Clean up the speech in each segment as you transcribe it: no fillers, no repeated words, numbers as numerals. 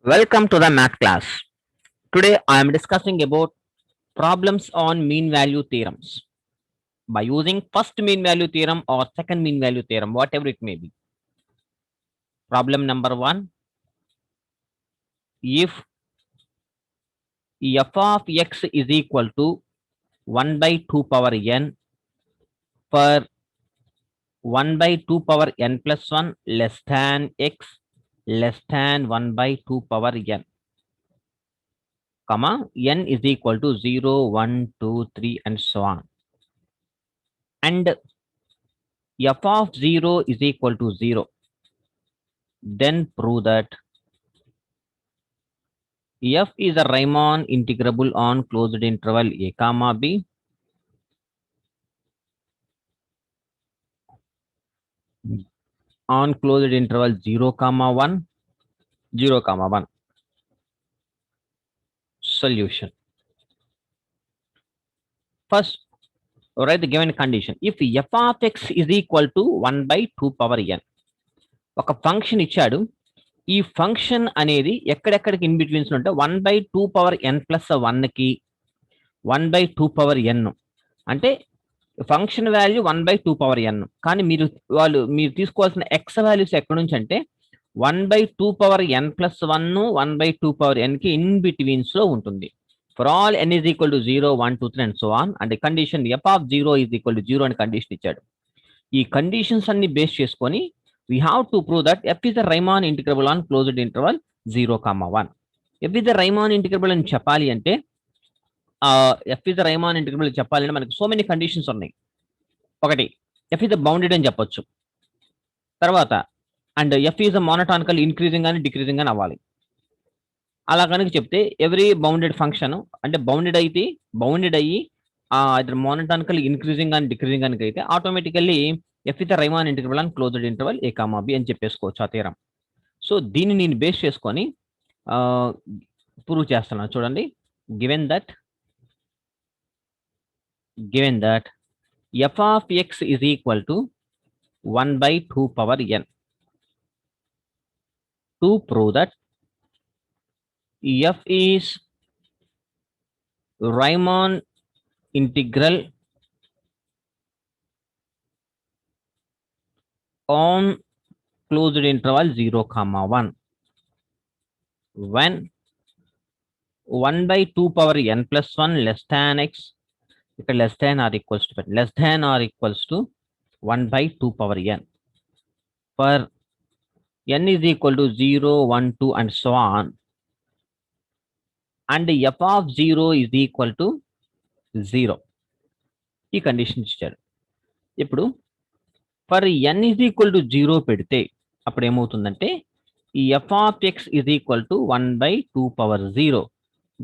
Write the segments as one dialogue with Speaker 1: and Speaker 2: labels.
Speaker 1: Welcome to the math class. Today I am discussing about problems on mean value theorems by using first mean value theorem or second mean value theorem, whatever it may be. Problem number 1. If f of x is equal to 1 by 2 power n for 1 by 2 power n plus 1 less than x less than 1 by 2 power n, comma, n is equal to 0, 1, 2, 3 and so on. And f of 0 is equal to 0, then prove that f is a Riemann integrable on closed interval a comma b on closed interval 0 comma 1 0 comma 1. Solution. First, write the given condition. If f of x is equal to 1 by 2 power n, ఒక function ఇచ్చాడు. ఈ function అనేది ఎక్కడెక్కడికి in బిట్వీన్స్ ఉంటే 1 by 2 power n plus 1 కి 1 by 2 power n, అంటే function value 1 by 2 power n, కానీ మీరు తీసుకోవాల్సిన ఎక్స్ వాల్యూస్ ఎక్కడి నుంచి అంటే 1 by 2 power n plus 1 1 by 2 power n కి ఇన్ బిట్వీన్స్ లో ఉంటుంది. For all n is equal to 0, 1, 2, 3 and so on, and the condition f of 0 is equal to 0 అని కండిషన్ ఇచ్చాడు. ఈ కండిషన్స్ అన్ని బేస్ చేసుకొని we have to prove that f is a Riemann integrable on closed interval 0, 1. f is a Riemann integrable అని చెప్పాలి అంటే f is a Riemann integrable చెప్పాలి అంటే మనకి సో మెనీ కండిషన్స్ ఉన్నాయి. ఒకటి, f is a bounded అని చెప్పొచ్చు. తర్వాత and f is a monotonical increasing అని డిక్రీజింగ్ అని అవ్వాలి. అలా కనుక చెప్తే ఎవ్రీ బౌండెడ్ ఫంక్షన్ అంటే బౌండెడ్ అయ్యి ఇద్దరు మోనోటానికల్ ఇంక్రీజింగ్ అని డిక్రీజింగ్ అని అయితే ఆటోమేటికల్లీ ఎఫ్ ఇస్ రైమాన్ ఇంటిగ్రల్ అని closed interval A comma B అని చెప్పేసుకోవచ్చు ఆ థీరం. సో దీన్ని నేను బేస్ చేసుకొని ప్రూవ్ చేస్తున్నాను. చూడండి, given that F of X is equal to 1 by 2 power n. To prove that f is Riemann integral on closed interval 0, 1 when 1 by 2 power n plus 1 less than x, ఇక్కడ less than or equals to 1 by 2 power n for n is equal to 0, 1, 2 and so on, and f of 0 is equal to 0. ఈ condition ఇచ్చారు. ఇప్పుడు for n is equal to 0 పెడితే అప్పుడు ఏమవుతుందంటే ఈ f of x is equal to 1 by 2 power 0,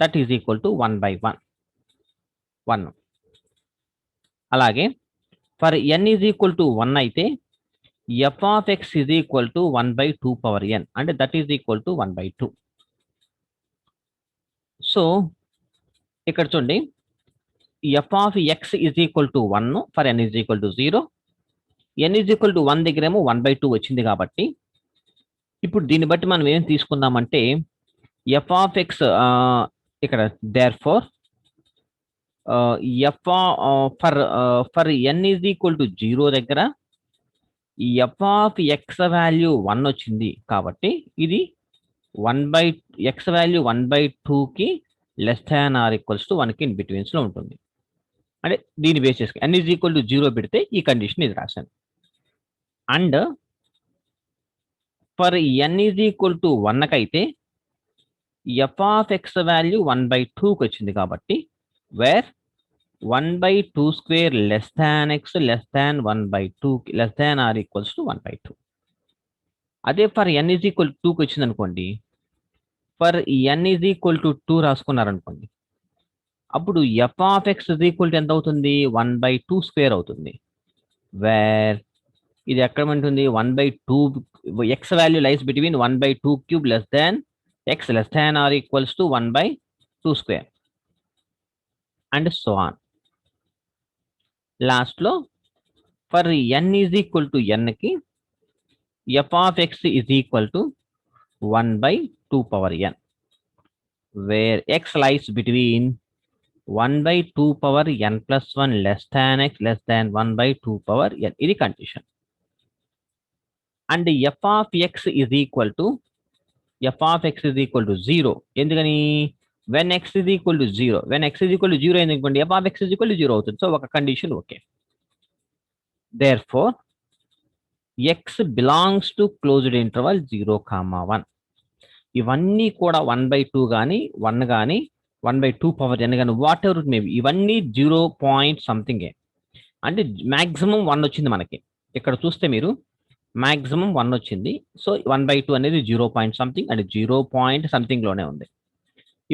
Speaker 1: that is equal to 1 by 1. అలాగే for n is equal to 1 అయితే f of x is equal to 1 by 2 power n, అంటే that is equal to 1 by 2. So ఇక్కడ చూడండి, f of x is equal to 1 for n is equal to 0, n is equal to 1 దగ్గరేమో 1 by 2 వచ్చింది కాబట్టి ఇప్పుడు దీన్ని బట్టి మనం ఏం తీసుకుందామంటే f of x ఇక్కడ therefore f for n is equal to 0 దగ్గర ఈ f of x వాల్యూ 1 వచ్చింది కాబట్టి ఇది 1 by x వాల్యూ 1 by 2 కి less than or equals to 1 కి ఇన్ బిట్వీన్స్ లో ఉంటుంది. అంటే దీన్ని బేస్ చేసుకుని n is equal to 0 పెడితే ఈ కండిషన్ ఇది రాశాను. And for n is equal to 1 కైతే f of x value 1 by 2 కి వచ్చింది కాబట్టి wear 1 by 2 square less than x less than 1 by 2 less than or equals to 1 by 2. అదే for n is equal to 2 కి వచ్చింది అనుకోండి, for n is equal to 2 రాసుకున్నారనుకోండి, అప్పుడు f of x is equal to ఎంత అవుతుంది? 1 by 2 square అవుతుంది. Wear ఇది ఎక్కడ ఉంటుంది? 1 by 2 x value lies between 1 by 2 cube less than x less than or equals to 1 by 2 square and so on. Last లో for n is equal to n కి f of x is equal to 1 by 2 power n, where x lies between 1 by 2 power n plus 1 less than x less than 1 by 2 power n. ఇది condition. And f of x is equal to 0. ఎందుకని when x is equal to 0, when x is equal to 0 ఎందుకంటే f of x is equal to 0 అవుతుంది. So ఒక condition okay. Therefore x belongs to closed interval 0, 1. ఇవన్నీ కూడా 1/2 కానీ 1 కానీ 1/2 power n కానీ what ever it maybe, ఇవన్నీ 0 point something. అంటే మాక్సిమం 1 వచ్చింది మనకి. ఇక్కడ చూస్తే మీరు మాక్సిమం 1 వచ్చింది. సో 1/2 అనేది 0 point something and 0 point something లోనే ఉంది.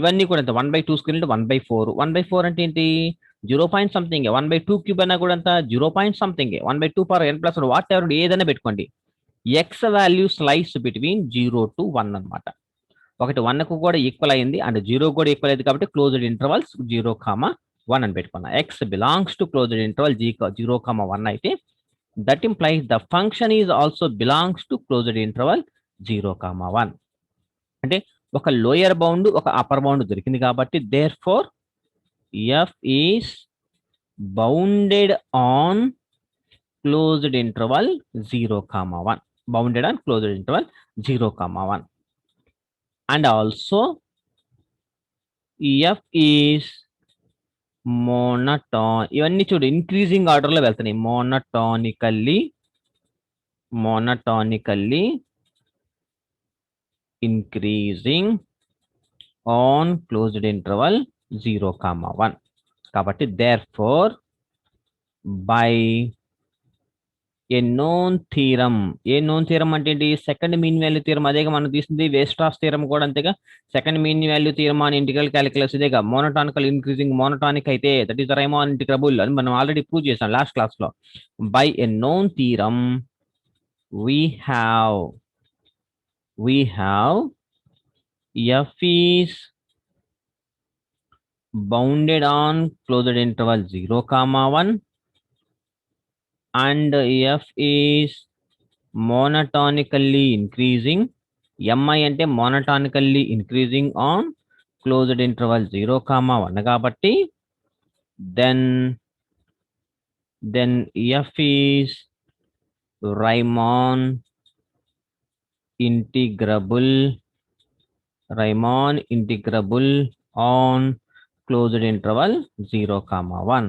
Speaker 1: ఇవన్నీ కూడా ఎంత 1/2 స్క్వేర్ అంటే 1/4. 1/4 అంటే ఏంటి 0 పాయింట్ సంథింగ్. 1/2 క్యూబ్ అన్నా కూడా అంత 0 point something. 1/2 power n plus what ever ఏదైనా పెట్టుకోండి. X value slice between 0 to 1 అనమాట. ఒకటి 1 కు కూడా ఈక్వల్ అయింది అండ్ 0 కూడా ఈక్వల్ అయింది కాబట్టి క్లోజ్డ్ ఇంటర్వల్స్ 0, 1 అని పెట్టుకున్నా. X belongs to closed interval 0, 1 అయితే that implies the function is also belongs to closed interval 0, 1. అంటే ఒక లోయర్ బౌండ్ ఒక అప్పర్ బౌండ్ దొరికింది కాబట్టి therefore f is bounded on closed interval 0, 1. Bounded on closed interval 0, 1. And also f is monotone. ఇవన్నీ చూడు increasing order లో వెళ్తున్నాయి. monotonically increasing on closed interval 0, 1. కాబట్టి therefore by A known theorem. A known theorem అంటే ఏంటి? Second mean value theorem. అదేగా మనం తీసింది వేస్ట్రాస్ థీరం కూడా అంతేగా. సెకండ్ మీన్ వాల్యూ థీరం అని ఇంటిగ్రల్ క్యాలిక్యులస్ ఇదేగా. మోనోటానికల్ ఇంక్రీజింగ్ మోనోటానిక్ అయితే దట్ ఈస్ ద రైమాన్ ఇంటిగ్రబుల్ అని మనం ఆల్రెడీ ప్రూవ్ చేసాం లాస్ట్ క్లాస్ లో. By A known theorem we have f is bounded on closed interval 0, 1 and f is monotonically increasing. mi అంటే monotonically increasing on closed interval 0, 1 కాబట్టి then f is Riemann integrable on closed interval 0, 1.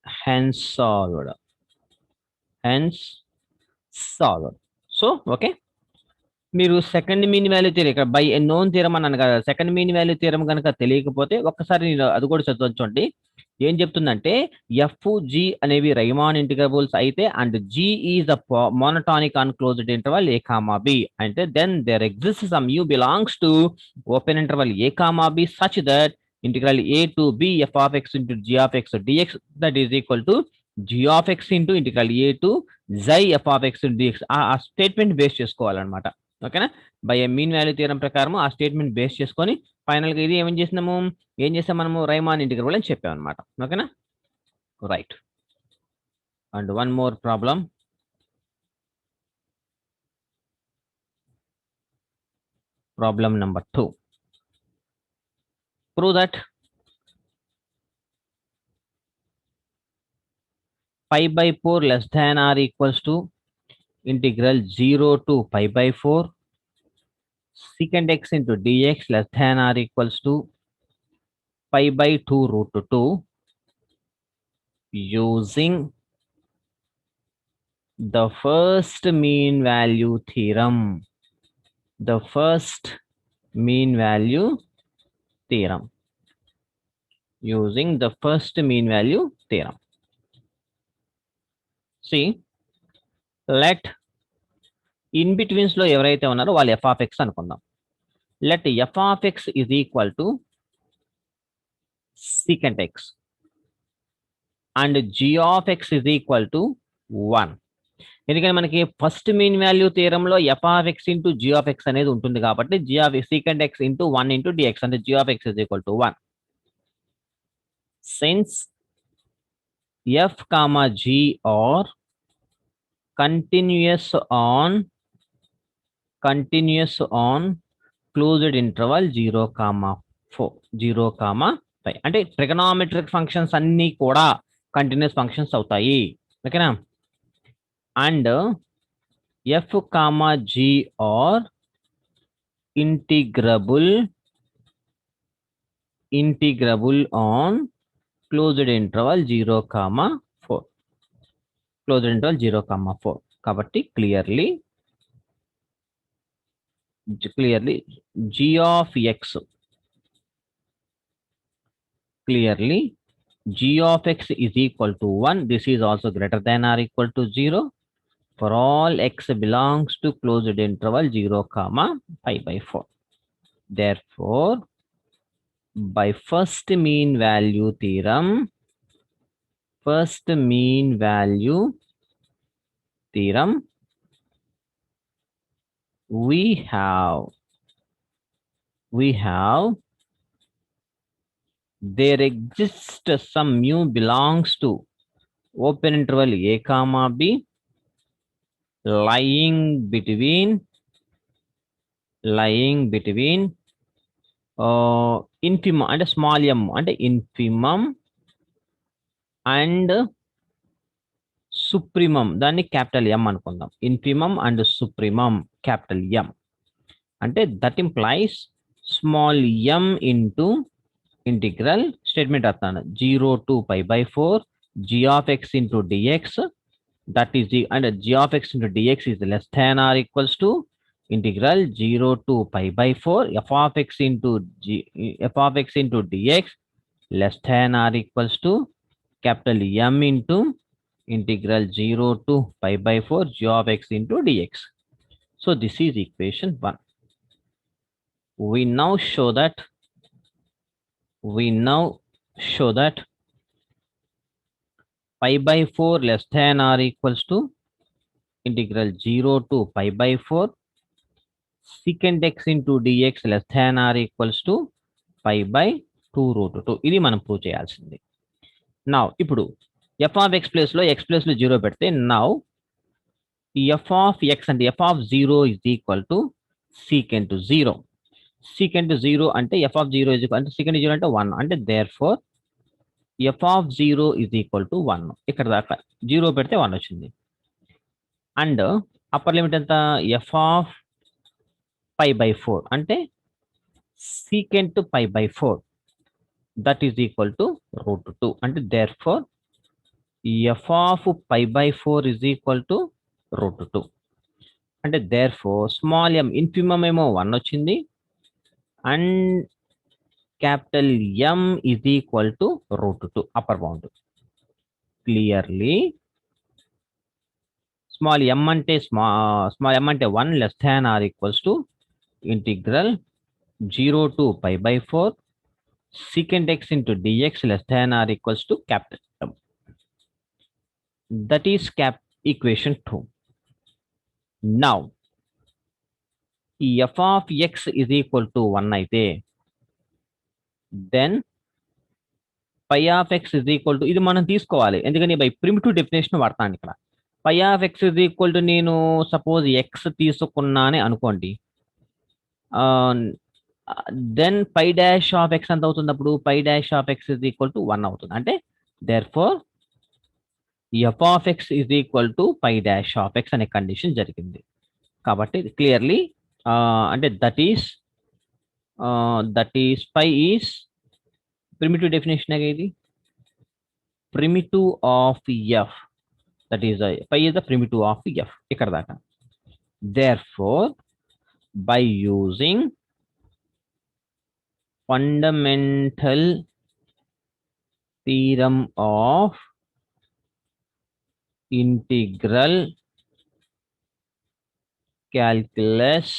Speaker 1: Hence solved. So okay, మీరు second mean value theorem ఇక్కడ by known theorem అన్నాను కదా. Second mean value theorem కనుక తెలియకపోతే ఒక్కసారి అది కూడా చదవండి. ఏం చెప్తుందంటే ఎఫ్ జి అనేవి రైమాన్ ఇంటిగ్రబుల్స్ అయితే and G is a monotonic on closed interval A comma B అంటే then there exist some U belongs to open interval A comma B such that integral A to B F of X into G of X dx that is equal to G of X into integral A to xi F of X dx. ఆ statement base చేసుకోవాలన్నమాట. ఓకేనా? By mean value theorem ప్రకారం ఆ statement base చేసుకొని final గా ఇది ఏం చేసాం మనము రైమాన్ ఇంటిగ్రబుల్ అని చెప్పాం అనమాట. ఓకేనా? Right. And one more problem. Problem number 2. Prove that pi by 4 less than or equals to integral 0 to pi by 4 secant x into dx less than or equals to pi by 2 root 2 using the first mean value theorem. The first mean value theorem. Using the first mean value theorem. See, let in betweens లో ఎవరైతే ఉన్నారో వాళ్ళు f of x అనుకుందాం. Let f of x is equal to secant x and g of x is equal to 1. ఎందుకంటే మనకి first mean value థియరంలో F of X into G of X అనేది ఉంటుంది కాబట్టి G of secant X into 1 into dx అంటే G of X is equal to 1. Since F comma G are continuous on continuous on closed interval 0, 4, 0, 5. అంటే trigonometric functions అన్నీ కూడా continuous functions అవుతాయి. ఓకేనా? And F comma G R integrable on closed interval 0, 4. Closed interval 0, 4. కాబట్టి clearly g of x is equal to 1. This is also greater than or equal to 0 for all x belongs to closed interval 0, 5/4. Therefore, by first mean value theorem, we have there exists some mu belongs to open interval a comma b lying between infimum and small m అంటే infimum and supremum, దాన్ని capital m అనుకుందాం. infimum and supremum capital m అంటే that implies small m into integral statement రాస్తాను 0 to pi/4 g of x into dx, that is the and g of x into dx is less than or equals to integral 0 to pi/4 f of x into dx less than or equals to capital M into integral 0 to pi/4 g of x into dx. So this is equation 1. We now show that pi/4 less than or equals to integral 0 to pi/4 secant x into dx less than or equals to pi/2√2. ఇది మనం prove చేయాల్సింది. Now ఇప్పుడు f of x place లో 0 పెడితే now f of x అంటే f of 0 is equal to secant 0. secant 0 అంటే f of 0 is equal అంటే secant 0 అంటే 1 అంటే therefore f of 0 is equal to 1. ఇక్కడ దాకా 0 పెడితే 1 వచ్చింది. అండ్ అప్పర్ లిమిట్ ఎంత f of pi/4 అంటే secant pi/4 that is equal to √2 అంటే therefore f of pi/4 is equal to √2 అంటే therefore small m infimum ఏమో 1 వచ్చింది and capital M is equal to √2 upper bound. Clearly small m అంటే 1 less than or equals to integral 0 to pi/4 secant x into dx less than or equals to capital M. That is equation 2. Now f of x is equal to 1 అయితే then pi of x is equal to ఇది మనం తీసుకోవాలి ఎందుకని by primitive definition వాడతాను ఇక్కడ. pi of x is equal to నేను suppose x తీసుకున్నానే అనుకోండి, then pi dash of X ఎంత అవుతుంది అప్పుడు pi dash of X is equal to 1 అవుతుంది. అంటే therefore F of X is equal to pi dash of X అనే condition జరిగింది. కాబట్టి క్లియర్లీ అంటే that is pi is primitive definition ఇది primitive of F, that is pi is the primitive of F ఇక్కడ దాకా. Therefore by using fundamental theorem of integral calculus,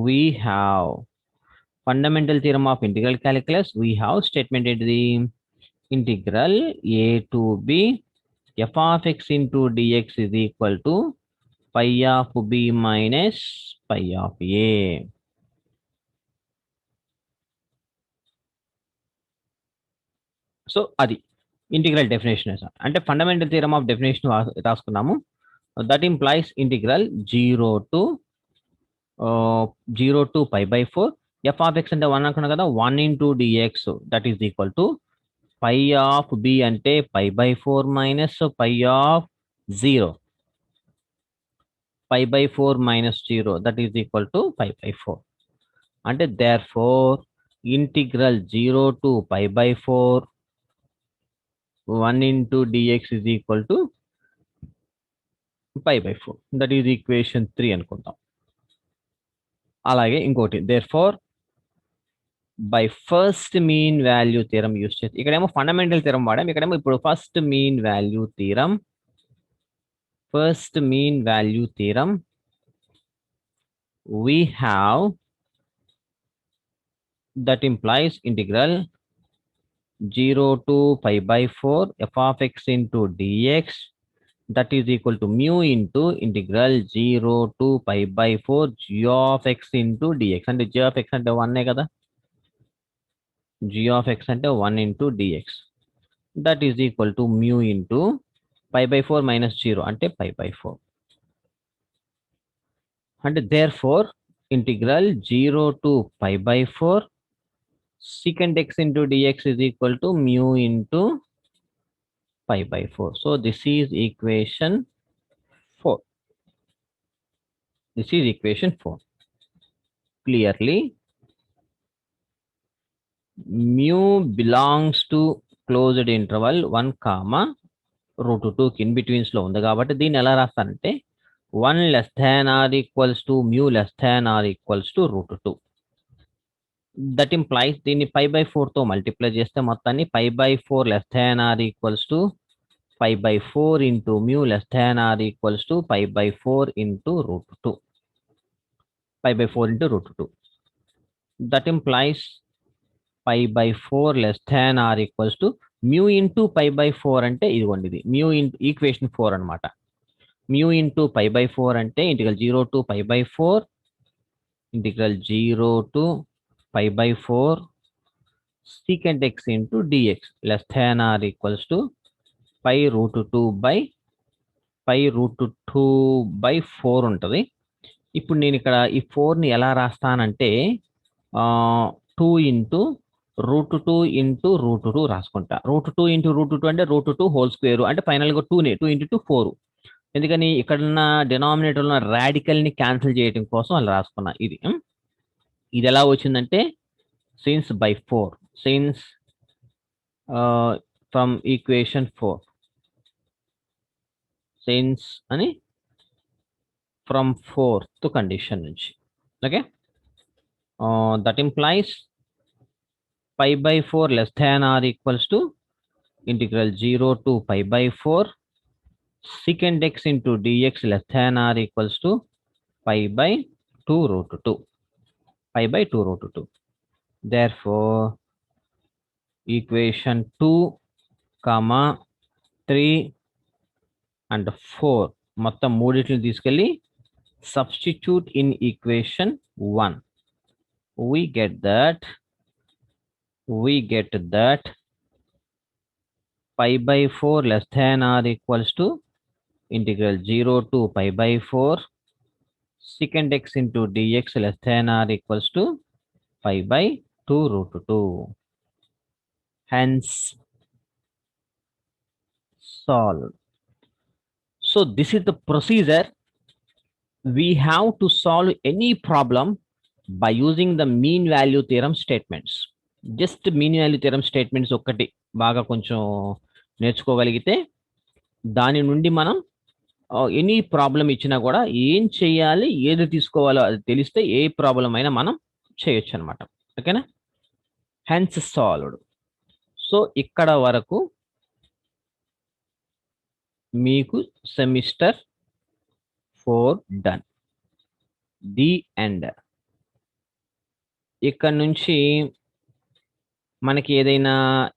Speaker 1: we have fundamental theorem of integral calculus, we have statement into the integral a to b f of x into dx is equal to pi of b minus pi of a. So అది integral definition అంటే fundamental theorem of definition రాసుకున్నాము. That implies integral 0 to pi by 4. F of x అంటే 1 అనుకున్నా కదా, 1 into dx that is equal to pi of b అంటే pi by 4 minus pi of 0. Pi by 4 minus 0 that is equal to pi by 4. అంటే therefore integral 0 to pi by 4 1 into dx is equal to pi by 4. That is equation 3 అనుకుందాం. అలాగే ఇంకోటి therefore by first mean value theorem use చేసి ఇక్కడేమో fundamental theorem వాడాం, ఇక్కడేమో ఇప్పుడు first mean value theorem. First mean value theorem, we have that implies integral 0 to pi by 4 f of x into dx that is equal to mu into integral 0 to pi by 4 g of x into dx. అంటే g of x అంటే 1 కదా, g of x అంటే 1 into dx that is equal to mu into pi by 4 minus 0 అంటే pi by 4. అంటే therefore integral 0 to pi by 4 secant x into dx is equal to mu into pi by 4. So this is equation 4. This is equation 4. Clearly, mu belongs to closed interval 1 comma root 2 in betweens లో ఉంది కాబట్టి దీన్ని ఎలా రాస్తానంటే 1 less than or equals to mu less than or equals to root 2. That implies దీన్ని pi by 4 తో multiply చేస్తే మొత్తాన్ని pi by 4 less than or equals to pi by 4 into mu less than or equals to pi by 4 into root 2. Pi by 4 into root 2. That implies pi by 4 less than or equals to mu into pi by 4 అంటే ఇదిగోండి ఇది mu into equation 4 అన్నమాట. Mu into pi by 4 అంటే integral 0 to pi by 4 integral 0 to pi by 4 secant x into dx less than or equals to pi root 2 by pi root 2 by 4 ఉంటుంది. ఇప్పుడు నేను ఇక్కడ ఈ 4ని ఎలా రాస్తానంటే 2 ఇంటూ √2 ఇంటూ √2 రాసుకుంటా. √2 into √2 అంటే √2 హోల్ స్క్వేర్ అంటే ఫైనల్గా 2 ఇంటూ 2 4. ఎందుకని ఇక్కడున్న డినామినేటర్ ఉన్న రాడికల్ ని క్యాన్సిల్ చేయడం కోసం అలా రాసుకున్నా. ఇది ఎలా వచ్చిందంటే since by 4 since from equation 4 since అని ఫ్రమ్ 4th కండిషన్ నుంచి. Okay, that implies pi by 4 less than or equals to integral 0 to pi by 4 secant x into dx less than or equals to pi by 2 root 2. Pi by 2 root 2. Therefore, equation 2, 3 and 4 మొత్తం మూడిటిని తీసుకెళ్ళి substitute in equation 1. We get that pi by 4 less than or equals to integral 0 to pi by 4 secant x into dx less than or equals to pi by 2 root 2. Hence solved. So this is the procedure. We have to solve any problem by using the mean value theorem statements. Just mean value theorem statements ఒకటి బాగా కొంచెం నేర్చుకోగలిగితే దాని నుండి మనం any problem ఇచ్చినా కూడా ఏం చేయాలి, ఏది తీసుకోవాలో అది తెలిస్తే ఏ ప్రాబ్లం అయినా మనం చేయొచ్చు అనమాట. ఓకేనా, హెన్స్ సాల్వ్డ్. సో ఇక్కడ వరకు మీకు సెమిస్టర్ 4 డన్. The end. ఇక్కడ నుంచి మనకి ఏదైనా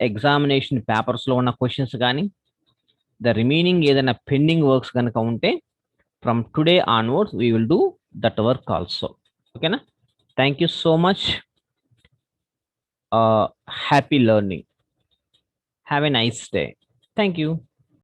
Speaker 1: ఎగ్జామినేషన్ పేపర్స్లో ఉన్న క్వశ్చన్స్ కానీ ద రిమైనింగ్ ఏదైనా పెండింగ్ వర్క్స్ కనుక ఉంటే from today onwards we will do that work also. ఓకేనా, thank you so much. Happy learning. Have a nice day. Thank you.